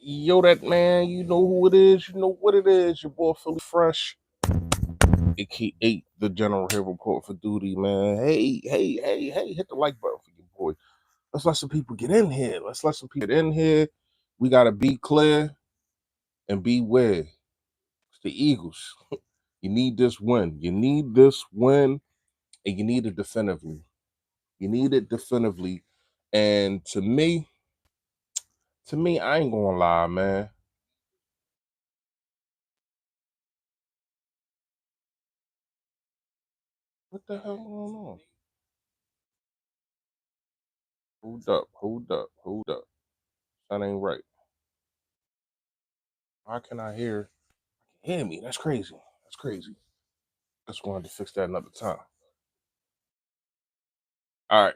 Yo, that man, you know who it is, you know what it is. Your boy Philly Fresh, aka the General here report for duty, man. Hey, hit the like button for your boy. Let's let some people get in here. Let's let some people get in here. We gotta be clear and beware. It's the Eagles. You need this win. You need this win, and you need it definitively. You need it definitively. And to me, I ain't gonna lie, man. What the hell going on? Hold up. That ain't right. Why can I hear me? That's crazy. That's crazy. Just wanted to fix that another time. All right.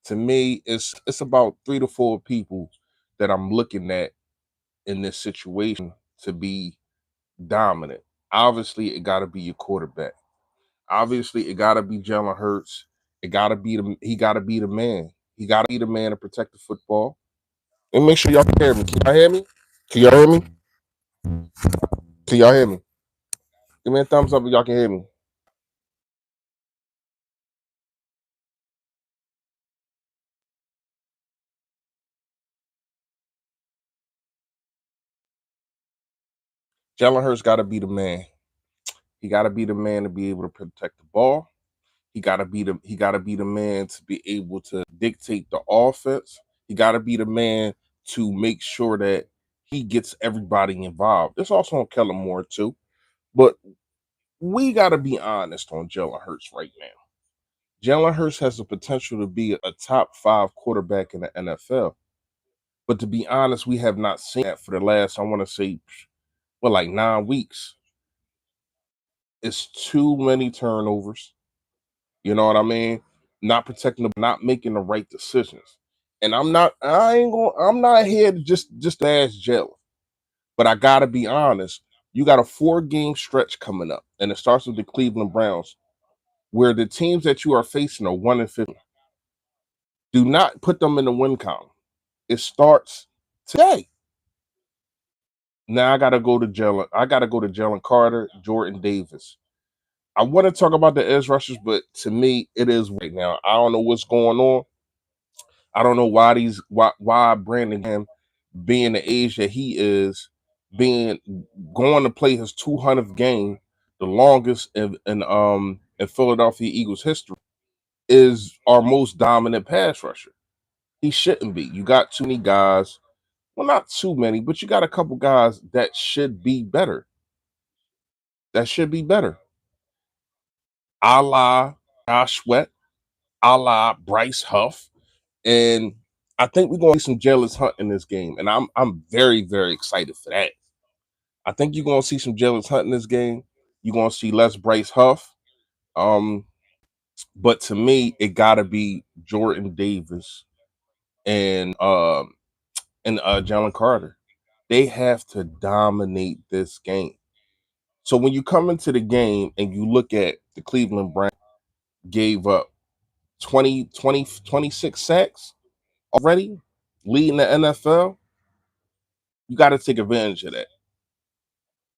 To me, it's about 3 to 4 people that I'm looking at in this situation to be dominant. Obviously, it gotta be your quarterback. Obviously, it gotta be Jalen Hurts. He gotta be the man. He gotta be the man to protect the football. And make sure y'all can hear me. Can y'all hear me? Can y'all hear me? Can y'all hear me? Give me a thumbs up if y'all can hear me. Jalen Hurts got to be the man. He got to be the man to be able to protect the ball. He got to be the man to be able to dictate the offense. He got to be the man to make sure that he gets everybody involved. It's also on Kellen Moore too, but we got to be honest on Jalen Hurts right now. Jalen Hurts has the potential to be a top 5 quarterback in the NFL, but to be honest, we have not seen that for the last, I want to say, well, like 9 weeks. It's too many turnovers. You know what I mean? Not protecting not making the right decisions. And I'm not here to just ask Jalen. But I gotta be honest. You got a 4 game stretch coming up, and it starts with the Cleveland Browns, where the teams that you are facing are 1-15. Do not put them in the win column. It starts today. Now I gotta go to Jalen. I gotta go to Jalen Carter, Jordan Davis. I want to talk about the edge rushers, but to me, it is right now. I don't know what's going on. I don't know why Brandon Graham, being the age that he is, being going to play his 200th game, the longest in Philadelphia Eagles history, is our most dominant pass rusher. He shouldn't be. You got too many guys. Well, not too many, but you got a couple guys that should be better. That should be better. A la Josh Sweat, a la Bryce Huff. And I think we're gonna see some Jalen Hunt in this game. And I'm very, very excited for that. I think you're gonna see some Jalen Hunt in this game. You're gonna see less Bryce Huff. Um, but to me, it gotta be Jordan Davis and Jalen Carter. They have to dominate this game. So when you come into the game and you look at the Cleveland Browns gave up 26 sacks already, leading the NFL, you got to take advantage of that.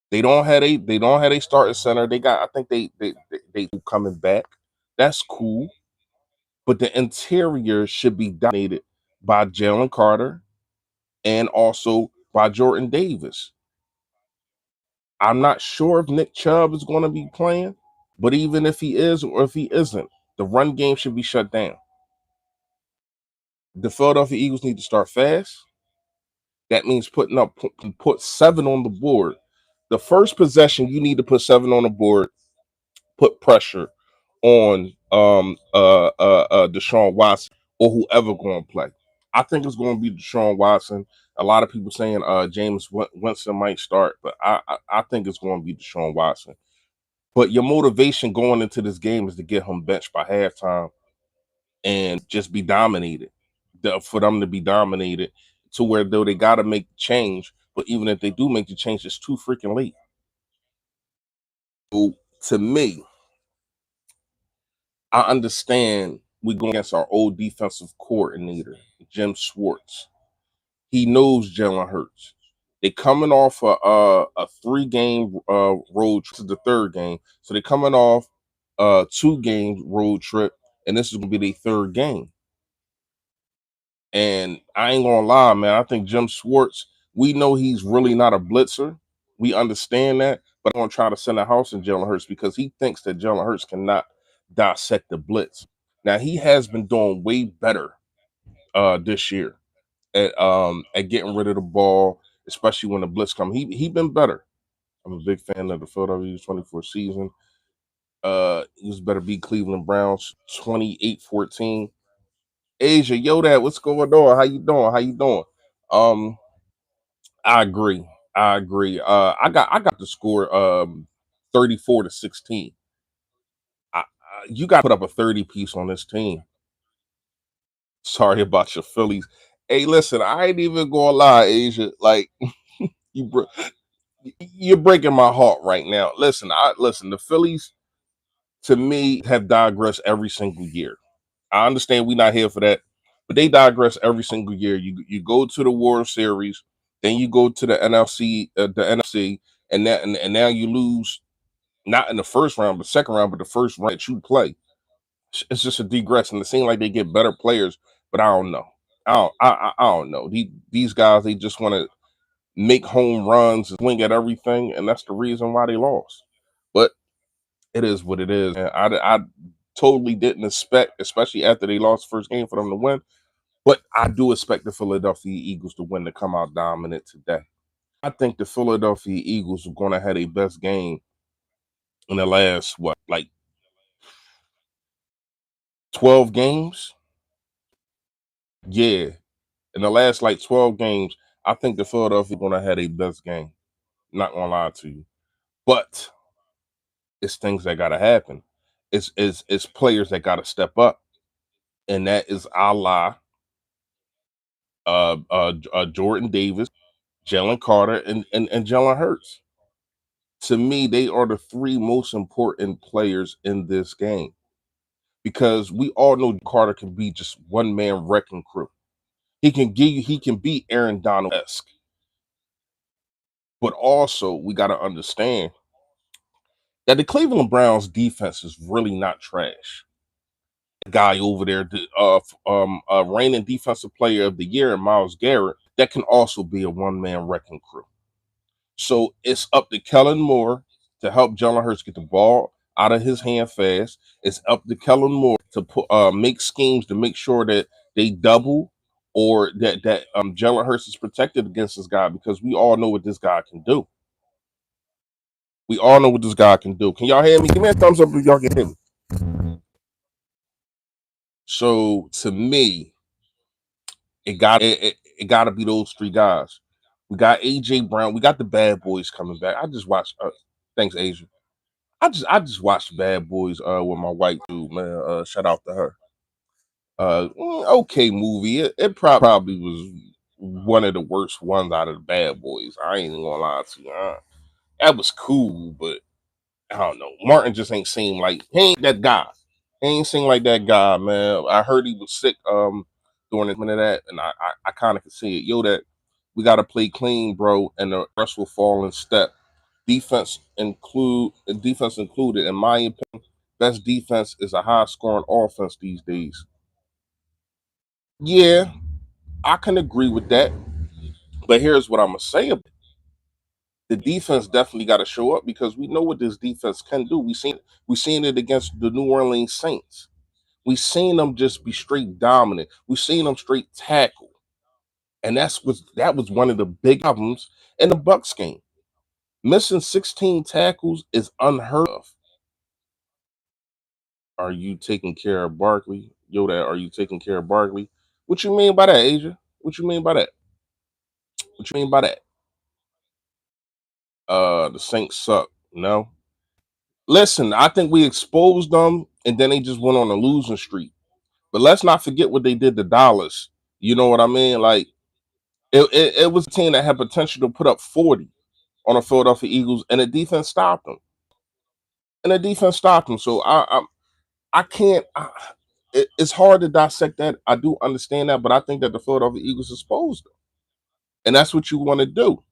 They don't have a starting center. They got, I think they coming back. That's cool. But the interior should be dominated by Jalen Carter and also by Jordan Davis. I'm not sure if Nick Chubb is going to be playing, but even if he is or if he isn't, the run game should be shut down. The Philadelphia Eagles need to start fast. That means put 7 on the board. The first possession, you need to put 7 on the board, put pressure on Deshaun Watson or whoever going to play. I think it's going to be Deshaun Watson. A lot of people saying James Winston might start, but I think it's going to be Deshaun Watson. But your motivation going into this game is to get him benched by halftime and just be dominated. For them to be dominated to where though they got to make the change, but even if they do make the change, it's too freaking late. So to me, I understand we go against our old defensive coordinator, Jim Schwartz. He knows Jalen Hurts. They coming off a 3 game road trip to the third game, so they're coming off a 2 game road trip, and this is gonna be their third game. And I ain't gonna lie, man. I think Jim Schwartz, we know he's really not a blitzer. We understand that, but I'm gonna try to send a house in Jalen Hurts because he thinks that Jalen Hurts cannot dissect the blitz. Now he has been doing way better this year at getting rid of the ball, especially when the blitz come. He been better. I'm a big fan of the Philadelphia Eagles 24 season. He was better beat Cleveland Browns 28-14. Asia, yo, that what's going on? How you doing? How you doing? Um, I agree. I agree. I got the score 34-16. You got to put up a 30 piece on this team. Sorry about your Phillies. Hey, listen, I ain't even gonna lie, Asia. Like you, you're breaking my heart right now. Listen. The Phillies, to me, have digressed every single year. I understand we're not here for that, but they digress every single year. You go to the World Series, then you go to the NFC, and now you lose not in the first round, but second round, but the first round that you play. It's just a digress, and it seems like they get better players, but I don't know. I don't know. These guys, they just want to make home runs, swing at everything, and that's the reason why they lost. But it is what it is. And I totally didn't expect, especially after they lost the first game, for them to win. But I do expect the Philadelphia Eagles to win, to come out dominant today. I think the Philadelphia Eagles are going to have their best game in the last, what, like 12 games? Yeah. In the last, like, 12 games, I think the Philadelphia going to have their best game. Not going to lie to you. But it's things that got to happen. It's players that got to step up. And that is a la Jordan Davis, Jalen Carter, and Jalen Hurts. To me, they are the three most important players in this game because we all know Carter can be just one man wrecking crew. He can be Aaron Donald esque, but also we got to understand that the Cleveland Browns defense is really not trash. The guy over there, reigning defensive player of the year, Myles Garrett, that can also be a one man wrecking crew. So it's up to Kellen Moore to help Jalen Hurts get the ball out of his hand fast. It's up to Kellen Moore to make schemes to make sure that they double or that Jalen Hurts is protected against this guy because we all know what this guy can do. We all know what this guy can do. Can y'all hear me? Give me a thumbs up if y'all can hear me. So to me, it got to be those three guys. We got AJ Brown. We got the bad boys coming back. I just watched. Thanks, Asia. I just watched Bad Boys with my white dude, man. Shout out to her. Okay movie. It probably was one of the worst ones out of the Bad Boys. I ain't even gonna lie to you. That was cool, but I don't know. Martin just ain't seem like he ain't that guy. He ain't seem like that guy, man. I heard he was sick during the minute of that, and I kind of could see it. Yo, that we gotta play clean, bro, and the rest will fall in step. Defense included, in my opinion, best defense is a high scoring offense these days. Yeah, I can agree with that. But here's what I'm gonna say about it. The defense definitely got to show up because we know what this defense can do. We seen it against the New Orleans Saints. We seen them just be straight dominant. We seen them straight tackle, and that was one of the big problems in the Bucks game. Missing 16 tackles is unheard of. Are you taking care of Barkley? Yoda, are you taking care of Barkley? What you mean by that, Asia? What you mean by that? What you mean by that? The Saints suck. No. Listen, I think we exposed them and then they just went on a losing streak. But let's not forget what they did to Dallas. You know what I mean? Like it was a team that had potential to put up 40 on the Philadelphia Eagles, and the defense stopped them. So I can't. It's hard to dissect that. I do understand that, but I think that the Philadelphia Eagles exposed them. And that's what you want to do.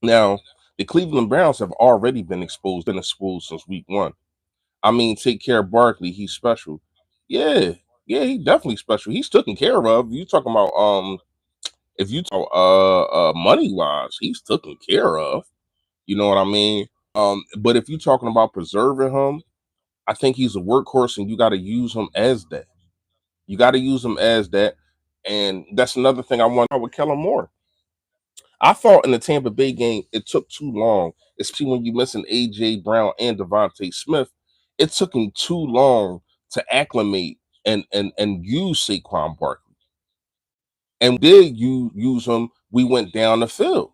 Now, the Cleveland Browns have already been exposed since week one. I mean, take care of Barkley. He's special. Yeah, yeah, he definitely special. He's taken care of. You talking about if you talk money wise, he's taken care of. You know what I mean? But if you're talking about preserving him, I think he's a workhorse, and you got to use him as that. You got to use him as that, and that's another thing I want with Kellen Moore. I thought in the Tampa Bay game it took too long, especially when you missing AJ Brown and Devontae Smith. It took him too long to acclimate and use Saquon Barkley. And did you use him? We went down the field.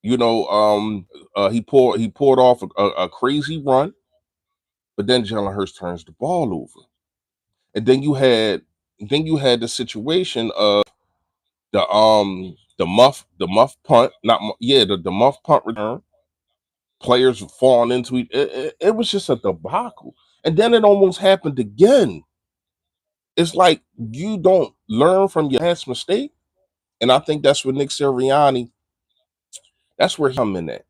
You know, he pulled off a crazy run, but then Jalen Hurts turns the ball over, and then you had the situation of the muff punt, not yeah, the muff punt return. Players falling into it was just a debacle, and then it almost happened again. It's like you don't learn from your past mistake, and I think that's where Nick Sirianni. That's where him in that.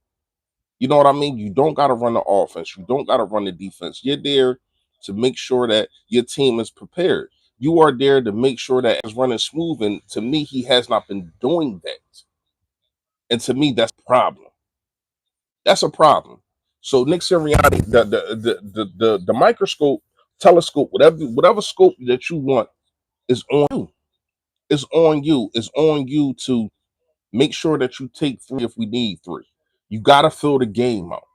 You know what I mean? You don't got to run the offense. You don't got to run the defense. You're there to make sure that your team is prepared. You are there to make sure that it's running smooth. And to me, he has not been doing that. And to me, that's a problem. That's a problem. So Nick Sirianni, the microscope, telescope, whatever scope that you want is on you. It's on you. It's on you to make sure that you take three if we need three. You got to fill the game out.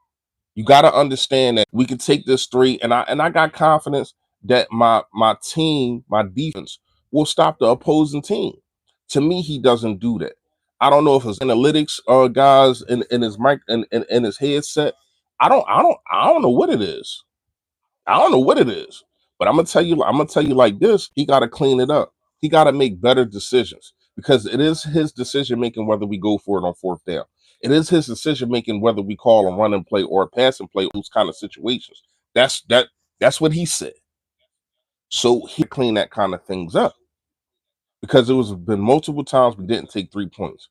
You got to understand that we can take this three, and I got confidence that my team, my defense, will stop the opposing team. To me, he doesn't do that. I don't know if it's analytics guys in his mic in his headset. I don't know what it is. I don't know what it is. But I'm gonna tell you like this, he gotta clean it up. He gotta make better decisions because it is his decision making whether we go for it on fourth down. It is his decision making whether we call a run and play or a pass and play, those kind of situations. That's what he said. So he clean that kind of things up because it was been multiple times we didn't take 3 points.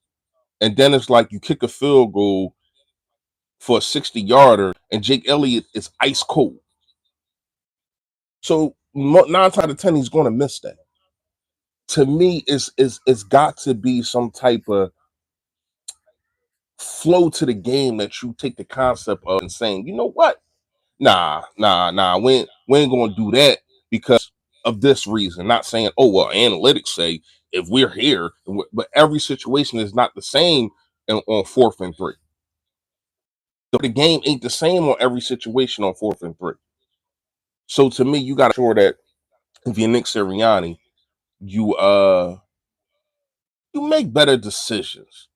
And then it's like you kick a field goal for a 60 yarder and Jake Elliott is ice cold. So 9 out of 10, he's going to miss that. To me, it's got to be some type of flow to the game that you take the concept of and saying, you know what? Nah. We ain't gonna do that because of this reason. Not saying, oh well, analytics say if we're here, but every situation is not the same on fourth and three. So the game ain't the same on every situation on fourth and three. So to me, you got to sure that if you're Nick Sirianni, you you make better decisions.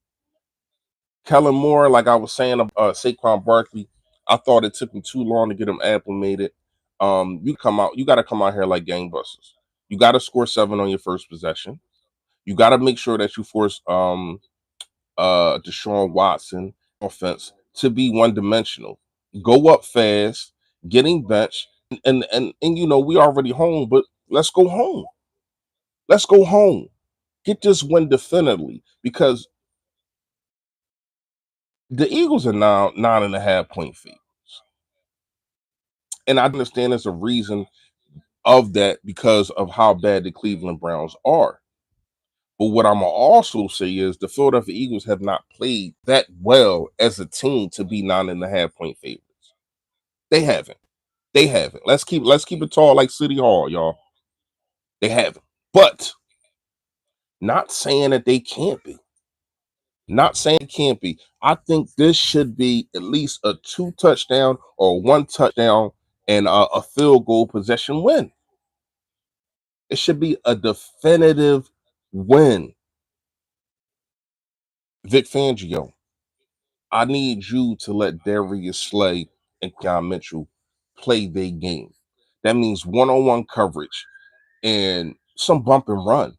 Kellen Moore, like I was saying, Saquon Barkley, I thought it took him too long to get him acclimated. You got to come out here like gangbusters. You got to score 7 on your first possession. You got to make sure that you force Deshaun Watson offense to be one dimensional. Go up fast, getting benched, and you know we already home, but let's go home. Let's go home. Get this win definitively because the Eagles are now 9.5 point favorites. And I understand there's a reason of that because of how bad the Cleveland Browns are. But what I'm gonna also say is the Philadelphia Eagles have not played that well as a team to be 9.5 point favorites. They haven't. They haven't. Let's keep it tall like City Hall, y'all. They haven't. But not saying that they can't be. Not saying it can't be. I think this should be at least a 2 touchdown or 1 touchdown and a field goal possession win. It should be a definitive win. Vic Fangio, I need you to let Darius Slay and Keon Mitchell play their game. That means one-on-one coverage and some bump and run.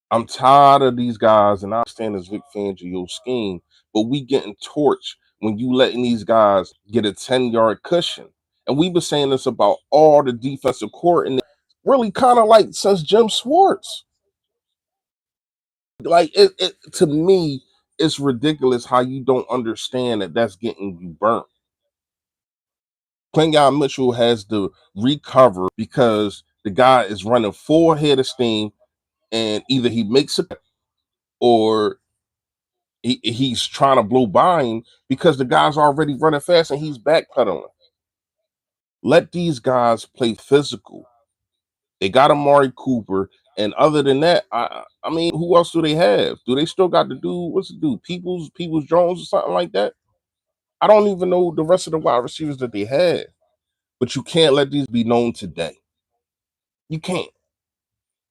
I'm tired of these guys, and I understand this Vic Fangio scheme, but we getting torched when you letting these guys get a 10-yard cushion. And we've been saying this about all the defensive court, and really kind of like since Jim Schwartz. Like to me, it's ridiculous how you don't understand that that's getting you burnt. Quinyon Mitchell has to recover because the guy is running full head of steam, and either he makes it or he's trying to blow by him because the guy's already running fast and he's backpedaling. Let these guys play physical. They got Amari Cooper, and other than that, I mean, who else do they have? Do they still got the dude? What's the dude? Peoples Jones or something like that? I don't even know the rest of the wide receivers that they had. But you can't let these be known today. You can't.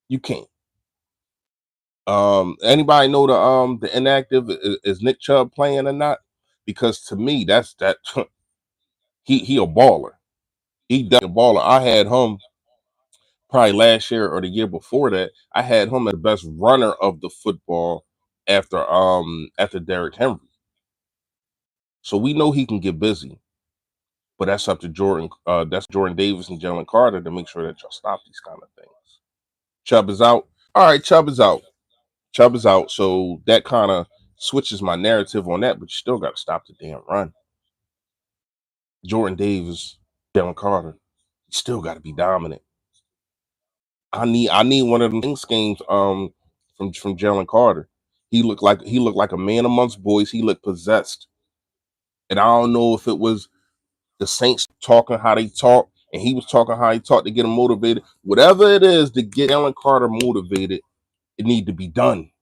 You can't. Anybody know the inactive is Nick Chubb playing or not? Because to me, that's that he a baller. He definitely a baller. I had him probably last year or the year before that. I had him as the best runner of the football after Derrick Henry. So we know he can get busy, but that's up to Jordan. That's Jordan Davis and Jalen Carter to make sure that y'all stop these kind of things. Chubb is out. All right, Chubb is out. Chubb is out. So that kind of switches my narrative on that, but you still got to stop the damn run. Jordan Davis, Jalen Carter, you still got to be dominant. I need one of them things games from Jalen Carter. He looked like a man amongst boys. He looked possessed. And I don't know if it was the Saints talking how they talk, and he was talking how he talked to get him motivated. Whatever it is to get Jalen Carter motivated, it need to be done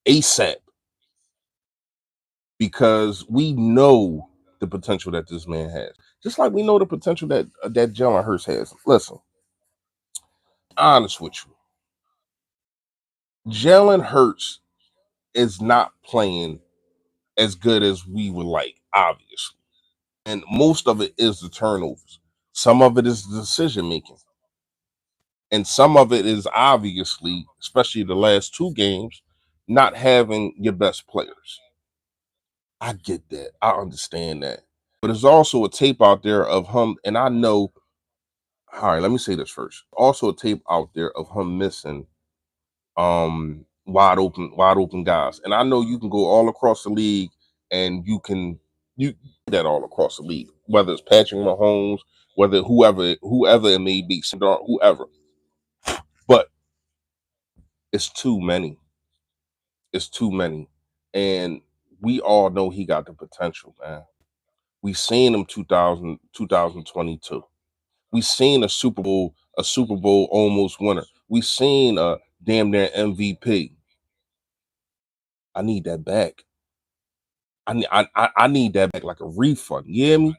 ASAP because we know the potential that this man has. Just like we know the potential that Jalen Hurts has. Listen, honest with you, Jalen Hurts is not playing as good as we would like, obviously. And most of it is the turnovers. Some of it is the decision making. And some of it is obviously, especially the last two games, not having your best players. I get that. I understand that. But there's also a tape out there of him, and I know, all right, let me say this first. Also a tape out there of him missing wide open guys. And I know you can go all across the league and you that all across the league, whether it's Patrick Mahomes, whether whoever it may be, whoever. But it's too many. It's too many. And we all know he got the potential, man. We seen him 2022. We seen a Super Bowl almost winner. We seen a damn near MVP. I need that back. I need that back like a refund. You hear me?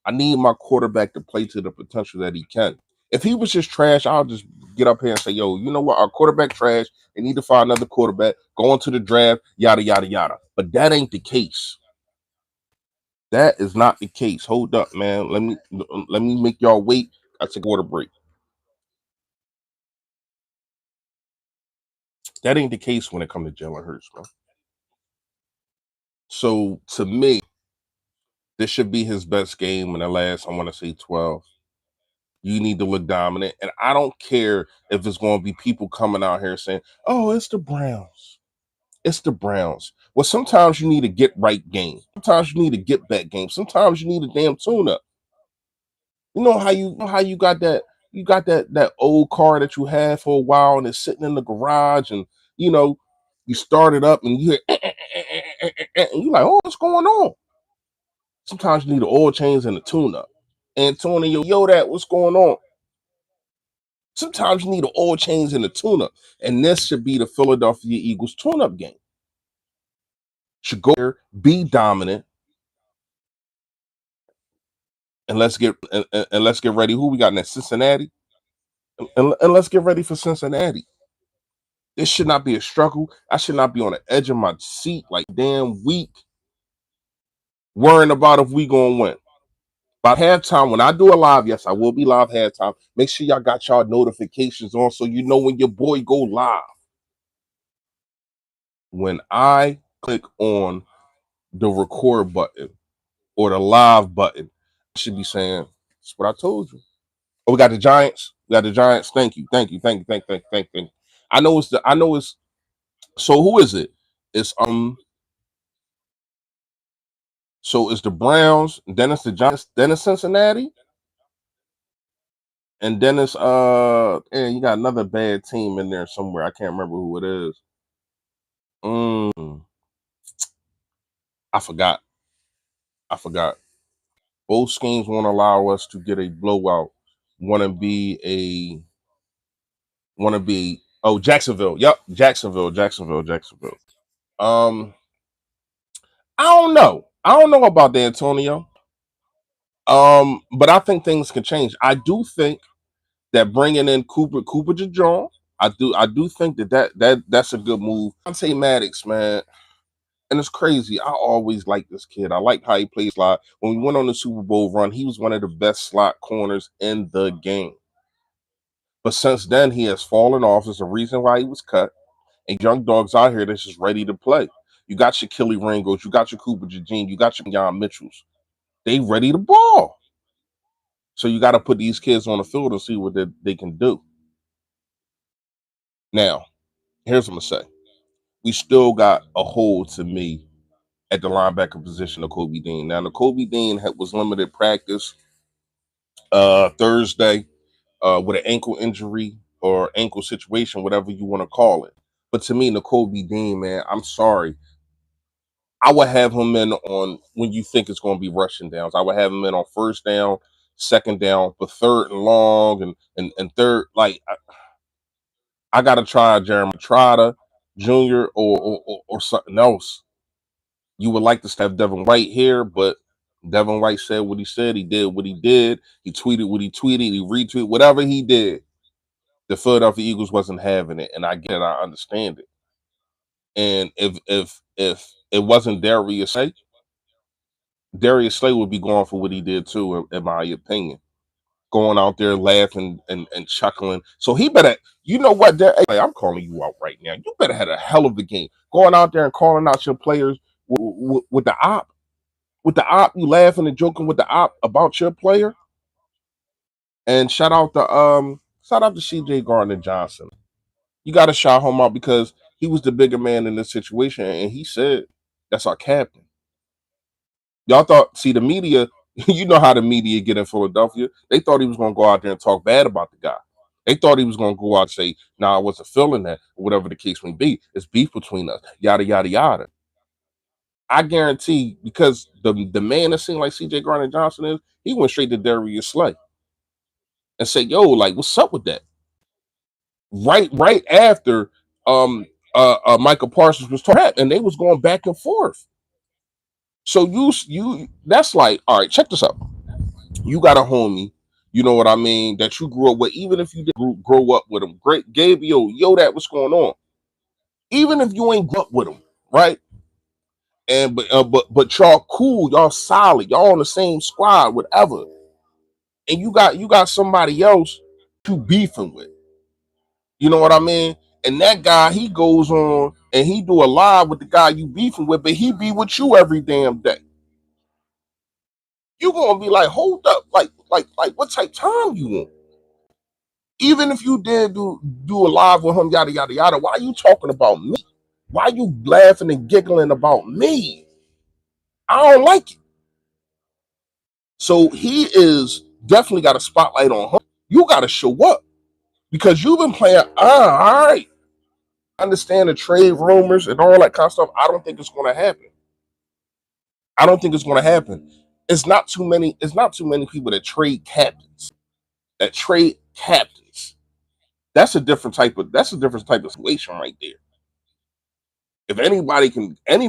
I need my quarterback to play to the potential that he can. If he was just trash, I'll just get up here and say, yo, you know what? Our quarterback trash. They need to find another quarterback. Go into the draft, yada, yada, yada. But that ain't the case. That is not the case. Hold up, man. Let me make y'all wait. I take a water break. That ain't the case when it comes to Jalen Hurts, man. So to me, this should be his best game in the last, I want to say 12. You need to look dominant. And I don't care if it's going to be people coming out here saying, oh, it's the Browns. It's the Browns. Well, sometimes you need a get right game. Sometimes you need a get back game. Sometimes you need a damn tune up. You know how you got that old car that you had for a while and it's sitting in the garage and you know you start it up and you hear and you're like, oh, what's going on? Sometimes you need the oil change and the tune up. Antonio, yo, that what's going on? Sometimes you need an oil change and a tune up. And this should be the Philadelphia Eagles tune up game. Should go there, be dominant, and let's get ready. Who we got next? Cincinnati? And let's get ready for Cincinnati. This should not be a struggle. I should not be on the edge of my seat like damn week, worrying about if we gonna win. About halftime, when I do a live, yes, I will be live halftime. Make sure y'all got y'all notifications on so you know when your boy go live. When I click on the record button or the live button, I should be saying, that's what I told you. Oh, we got the Giants. We got the Giants. Thank you. Thank you. Thank you. Thank you. Thank you. Thank you. I know it's So who is it? It's so it's the Browns, then it's the Giants, then it's Cincinnati, and then it's and you got another bad team in there somewhere. I can't remember who it is. Mm, I forgot. I forgot. Both schemes won't allow us to get a blowout. Want to be Jacksonville. Yep, Jacksonville. Um, I don't know. I don't know about D'Antonio. But I think things can change. I do think that bringing in Cooper DeJean, I do think that's a good move. Dante Maddox, man, and it's crazy. I always like this kid. I like how he plays slot. When we went on the Super Bowl run, he was one of the best slot corners in the game. But since then, he has fallen off. There's a reason why he was cut. And young dogs out here that's just ready to play. You got your Kelly Ringos, you got your Cooper DeJean, you got your Jan Mitchells. They ready to ball. So you got to put these kids on the field and see what they can do. Now, here's what I'm going to say. We still got a hole to me at the linebacker position of Kobe Dean. Now, the Kobe Dean was limited practice Thursday with an ankle injury or ankle situation, whatever you want to call it. But to me, Kobe Dean, man, I'm sorry. I would have him in on when you think it's going to be rushing downs. I would have him in on first down, second down, but third and long and third. Like I got to try Jeremy Trotter Jr. or something else. You would like to have Devin White here, but Devin White said what he said. He did what he did. He tweeted what he tweeted. He retweeted whatever he did. The Philadelphia Eagles wasn't having it, and I get it. I understand it. And if it wasn't Darius Slay would be going for what he did too, in my opinion. Going out there laughing and chuckling. So he better, you know what, hey, I'm calling you out right now. You better have a hell of a game. Going out there and calling out your players with the op. With the op, you laughing and joking with the op about your player. And shout out to CJ Gardner Johnson. You gotta shout him out because he was the bigger man in this situation, and he said that's our captain. Y'all thought, see, the media, you know how the media get in Philadelphia. They thought he was going to go out there and talk bad about the guy. They thought he was going to go out and say, nah, I wasn't feeling that, or whatever the case may be. It's beef between us, yada, yada, yada. I guarantee, because the man that seemed like CJ Gardner Johnson is, he went straight to Darius Slay and said, yo, like, what's up with that? Right after Michael Parsons was talking, and they was going back and forth. So you that's like, all right, check this out. You got a homie, you know what I mean, that you grew up with, even if you didn't grow up with him. Great Gabriel, yo, that what's going on. Even if you ain't grew up with him, right? And but y'all cool, y'all solid, y'all on the same squad, whatever. And you got somebody else you beefing with. You know what I mean? And that guy, he goes on and he do a live with the guy you beefing with, but he be with you every damn day. You gonna be like, hold up, like what type time you want? Even if you did do a live with him, yada yada yada, why are you talking about me? Why are you laughing and giggling about me? I don't like it. So he is definitely got a spotlight on him. You got to show up because you've been playing. All right, I understand the trade rumors and all that kind of stuff. I don't think it's going to happen. I don't think it's going to happen. It's not too many. It's not too many people that trade captains. That trade captains. That's a different type of. That's a different type of situation right there. If anybody can in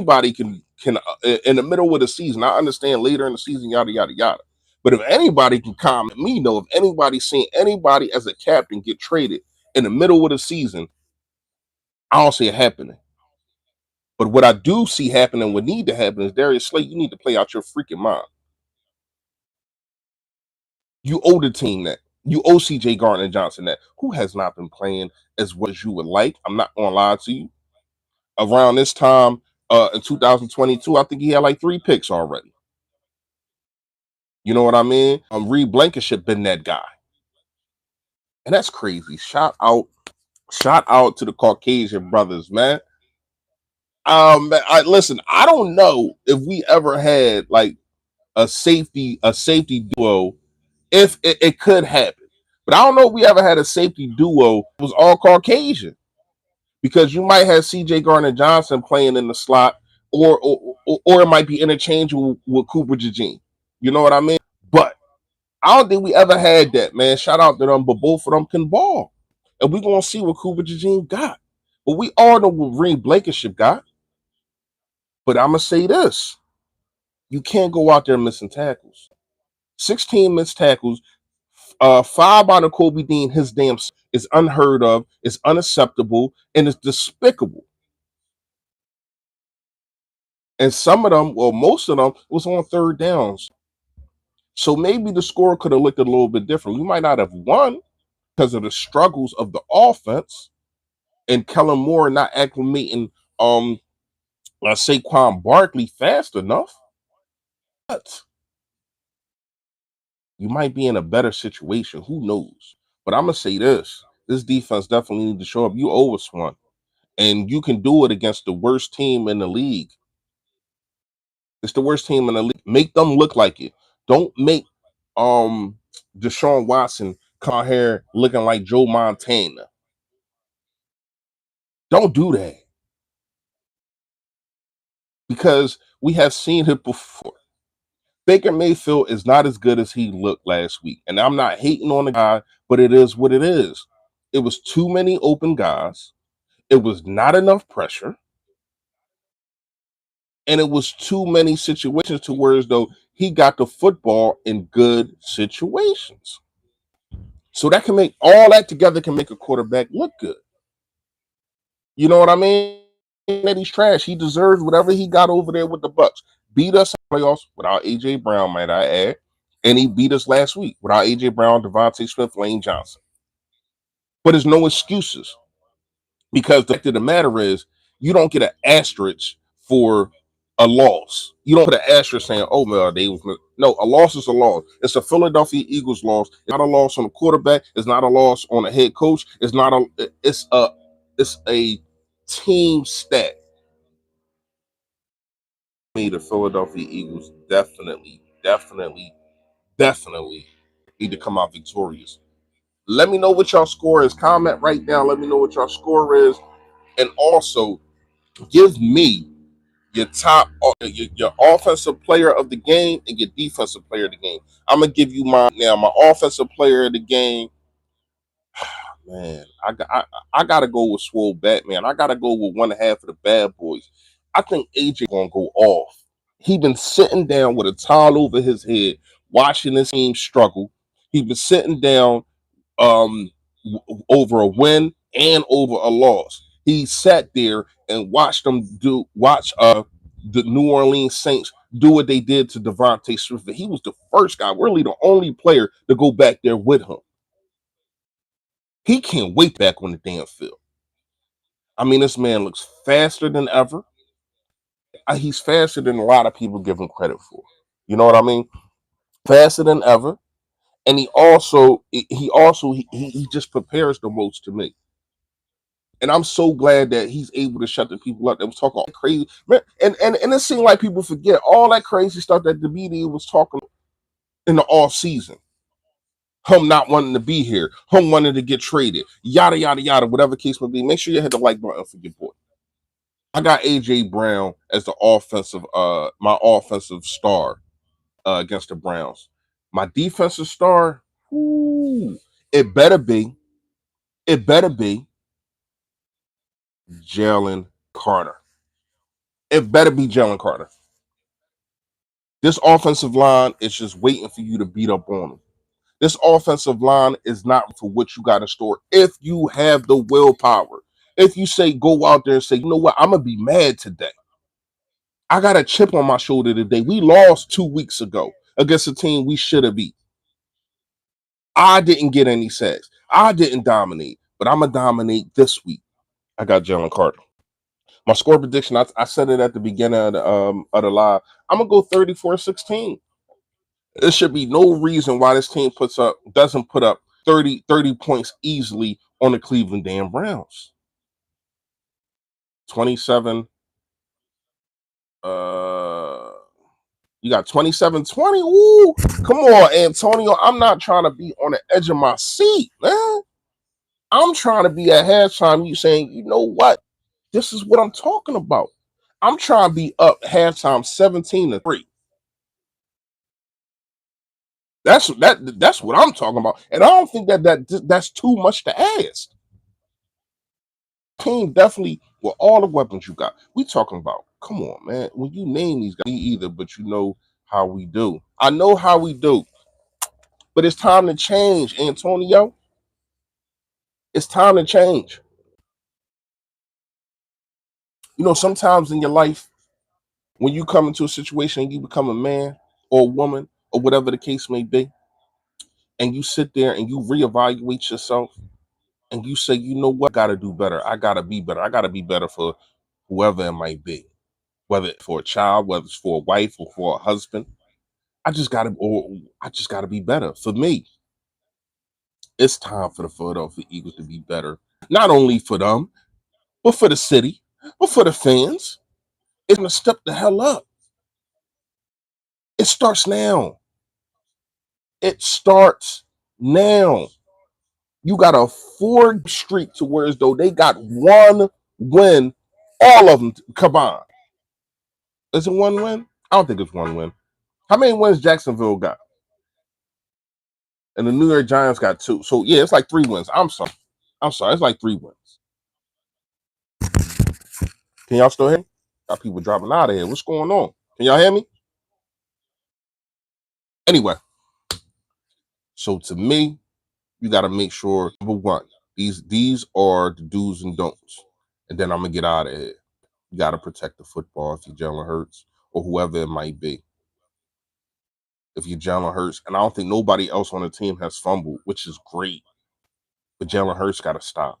the middle of the season, I understand later in the season, yada yada yada. But if anybody can comment me, know if anybody seen anybody as a captain get traded in the middle of the season, I don't see it happening. But what I do see happening, what need to happen is Darius Slay, you need to play out your freaking mind. You owe the team that. You owe CJ Gardner Johnson that, who has not been playing as well as you would like. I'm not gonna lie to you. Around this time in 2022, I think he had like 3 picks already. You know what I mean? Reed Blankenship been that guy. And that's crazy. Shout out to the Caucasian brothers, man. Listen, I don't know if we ever had like a safety duo. If it could happen, but I don't know if we ever had a safety duo that was all Caucasian, because you might have C.J. Gardner-Johnson playing in the slot, or it might be interchangeable with Cooper DeJean. You know what I mean? But I don't think we ever had that, man. Shout out to them, but both of them can ball, and we're gonna see what Cooper DeJean got. But we all know what Reed Blankenship got. But I'm gonna say this: you can't go out there missing tackles. 16 missed tackles, 5 out of Kobe Dean, his damn is unheard of, it's unacceptable, and it's despicable. And some of them, well, most of them, was on third downs. So maybe the score could have looked a little bit different. We might not have won because of the struggles of the offense and Kellen Moore not acclimating Saquon Barkley fast enough. But you might be in a better situation. Who knows? But I'm gonna say this: this defense definitely need to show up. You owe us one, and you can do it against the worst team in the league. It's the worst team in the league. Make them look like it. Don't make um Deshaun Watson come out here looking like Joe Montana. Don't do that, because we have seen it before. Baker Mayfield is not as good as he looked last week. And I'm not hating on the guy, but it is what it is. It was too many open guys. It was not enough pressure. And it was too many situations to where as though he got the football in good situations. So that can make all that together can make a quarterback look good. You know what I mean? That he's trash. He deserves whatever he got over there with the Bucks. Beat us in the playoffs without AJ Brown, might I add. And he beat us last week without AJ Brown, Devontae Smith, Lane Johnson. But there's no excuses, because the fact of the matter is, you don't get an asterisk for a loss. You don't put an asterisk saying, "Oh well, they was no." A loss is a loss. It's a Philadelphia Eagles loss. It's not a loss on the quarterback. It's not a loss on the head coach. It's not a. It's a team stat. The Philadelphia Eagles definitely need to come out victorious. Let me know what y'all score is. Comment right now. Let me know what y'all score is, and also give me your top, your offensive player of the game and your defensive player of the game. I'm gonna give you mine now. My offensive player of the game, man. I gotta go with Swole Batman. I gotta go with one half of the bad boys. I think AJ gonna go off. He been sitting down with a towel over his head, watching his team struggle. He been sitting down um over a win and over a loss. He sat there and watched them watch the New Orleans Saints do what they did to Devontae Smith. He was the first guy, really the only player to go back there with him. He can't wait back on the damn field. I mean, this man looks faster than ever. He's faster than a lot of people give him credit for. You know what I mean? Faster than ever. And he just prepares the most to me. And I'm so glad that he's able to shut the people up that was talking all that crazy. Man, and it seemed like people forget all that crazy stuff that the media was talking in the off season. Him not wanting to be here, him wanting to get traded, yada yada yada, whatever case may be. Make sure you hit the like button for your boy. I got AJ Brown as the my offensive star against the Browns. My defensive star, ooh, it better be, it better be Jalen Carter. It better be Jalen Carter. This offensive line is just waiting for you to beat up on them. This offensive line is not for what you got to store if you have the willpower. If you say, go out there and say, you know what, I'm going to be mad today. I got a chip on my shoulder today. We lost 2 weeks ago against a team we should have beat. I didn't get any sacks. I didn't dominate, but I'm going to dominate this week. I got Jalen Carter. My score prediction, I said it at the beginning of the live. I'm going to go 34-16. There should be no reason why this team doesn't put up 30 points easily on the Cleveland damn Browns. 27-17. You got 27-20. Ooh, come on, Antonio. I'm not trying to be on the edge of my seat, man. I'm trying to be at halftime. You saying, you know what? This is what I'm talking about. I'm trying to be up halftime 17-3. That's what I'm talking about. And I don't think that's too much to ask. Team definitely with all the weapons you got. We talking about, come on, man. When you name these guys, either, but you know how we do. I know how we do. But it's time to change, Antonio. It's time to change. You know, sometimes in your life, when you come into a situation and you become a man or a woman or whatever the case may be, and you sit there and you reevaluate yourself and you say, you know what, I gotta do better. I gotta be better. I gotta be better for whoever it might be, whether it's for a child, whether it's for a wife or for a husband. I just gotta be better. For me, it's time for the Philadelphia Eagles to be better. Not only for them, but for the city, but for the fans. It's gonna step the hell up. It starts now. It starts now. You got a 4 streak to where as though they got one win, all of them combined. Is it one win? I don't think it's one win. How many wins Jacksonville got? And the New York Giants got 2. So yeah, it's like 3 wins. I'm sorry. It's like 3 wins. Can y'all still hear me? Got people dropping out of here. What's going on? Can y'all hear me? Anyway, so to me, you got to make sure, number one, these are the do's and don'ts. And then I'm gonna get out of here. You got to protect the football if you're Jalen Hurts or whoever it might be. If you're Jalen Hurts, and I don't think nobody else on the team has fumbled, which is great. But Jalen Hurts got to stop.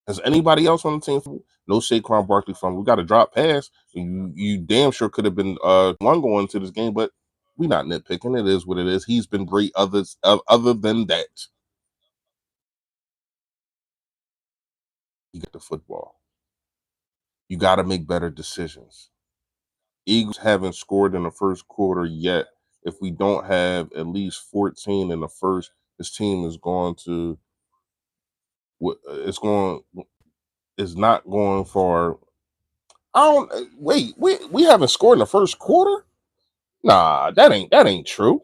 Has anybody else on the team fumbled? No Saquon Barkley fumble. We got a drop pass. You damn sure could have been one going into this game, but we not nitpicking. It is what it is. He's been great other than that. You get the football. You got to make better decisions. Eagles haven't scored in the first quarter yet. If we don't have at least 14 in the first, this team is going to it's not going for. I don't wait. We haven't scored in the first quarter. Nah, that ain't true.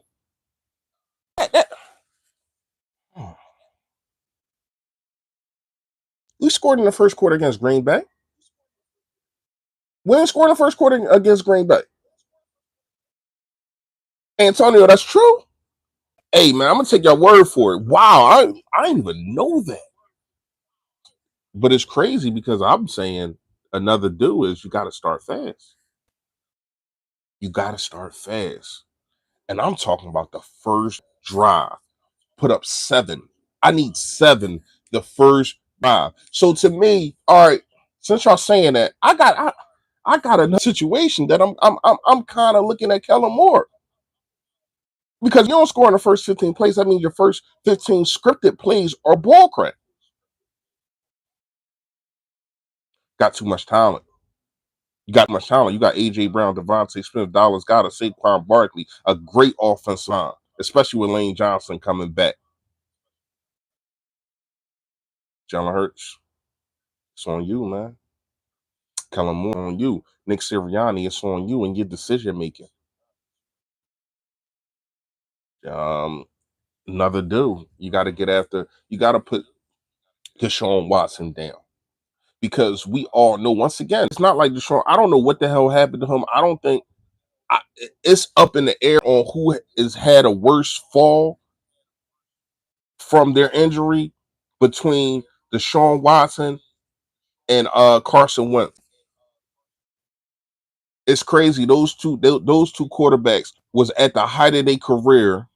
That- we scored in the first quarter against Green Bay. We didn't score in the first quarter against Green Bay. Antonio, that's true. Hey man, I'm gonna take your word for it. Wow, I didn't even know that. But it's crazy because I'm saying another do is you got to start fast. You got to start fast. And I'm talking about the first drive. Put up 7. I need 7 the first drive. So to me, all right, since y'all saying that, I got another situation that I'm kind of looking at Kellen Moore. Because you don't score in the first 15 plays, that means your first 15 scripted plays are ball crap. Got too much talent. You got much talent. You got A.J. Brown, Devontae Smith, Dallas Goedert, Saquon Barkley, a great offensive line, especially with Lane Johnson coming back. Jalen Hurts, it's on you, man. Kellen Moore, on you. Nick Sirianni, it's on you and your decision making. Another dude, you got to get after. You got to put Deshaun Watson down because we all know. Once again, it's not like Deshaun. I don't know what the hell happened to him. I don't think it's up in the air on who has had a worse fall from their injury between Deshaun Watson and Carson Wentz. It's crazy. Those two quarterbacks was at the height of their career.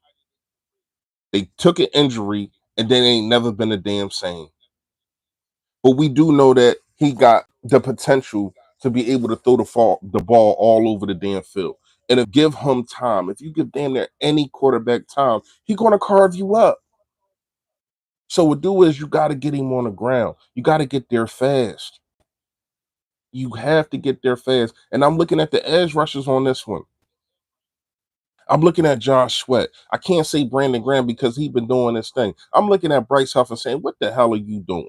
They took an injury and then ain't never been the damn same. But we do know that he got the potential to be able to throw the ball all over the damn field. And if give him time, if you give damn near any quarterback time, he's gonna carve you up. So what do is you got to get him on the ground. You got to get there fast. You have to get there fast. And I'm looking at the edge rushers on this one. I'm looking at Josh Sweat. I can't say Brandon Graham because he's been doing this thing. I'm looking at Bryce Huff and saying, what the hell are you doing?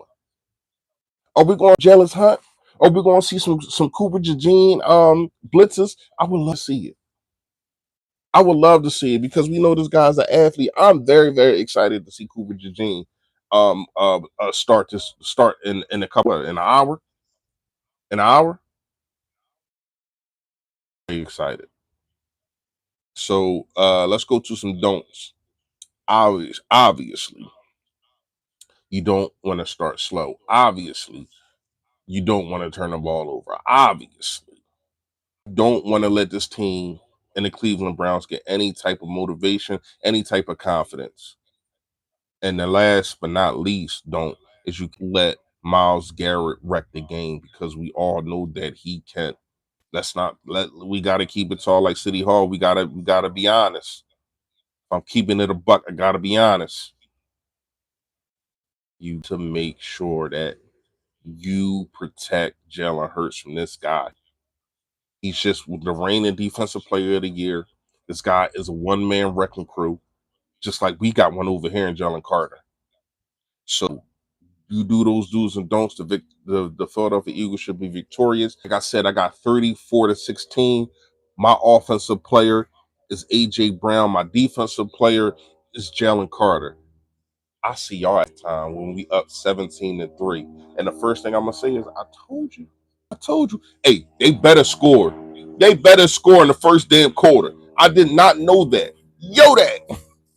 Are we going to Jalen Hunt? Are we going to see some Cooper Jajeen blitzes? I would love to see it. I would love to see it because we know this guy's an athlete. I'm very, very excited to see Cooper Jajeen start in a couple in an hour. An hour. Very excited. So let's go to some don'ts. Obviously, you don't want to start slow. Obviously, you don't want to turn the ball over. Obviously, don't want to let this team and the Cleveland Browns get any type of motivation, any type of confidence. And the last but not least, don't is you let Myles Garrett wreck the game because we all know that he can. Let's not let we gotta keep it tall like City Hall. We gotta be honest. If I'm keeping it a buck, I gotta be honest. You to make sure that you protect Jalen Hurts from this guy. He's just the reigning defensive player of the year. This guy is a one-man wrecking crew, just like we got one over here in Jalen Carter. So you do those do's and don'ts. The Philadelphia Eagles should be victorious. Like I said, I got 34-16. My offensive player is AJ Brown. My defensive player is Jalen Carter. I see y'all at time when we up 17-3. And the first thing I'm gonna say is I told you. I told you. Hey, they better score. They better score in the first damn quarter. I did not know that. Yo that.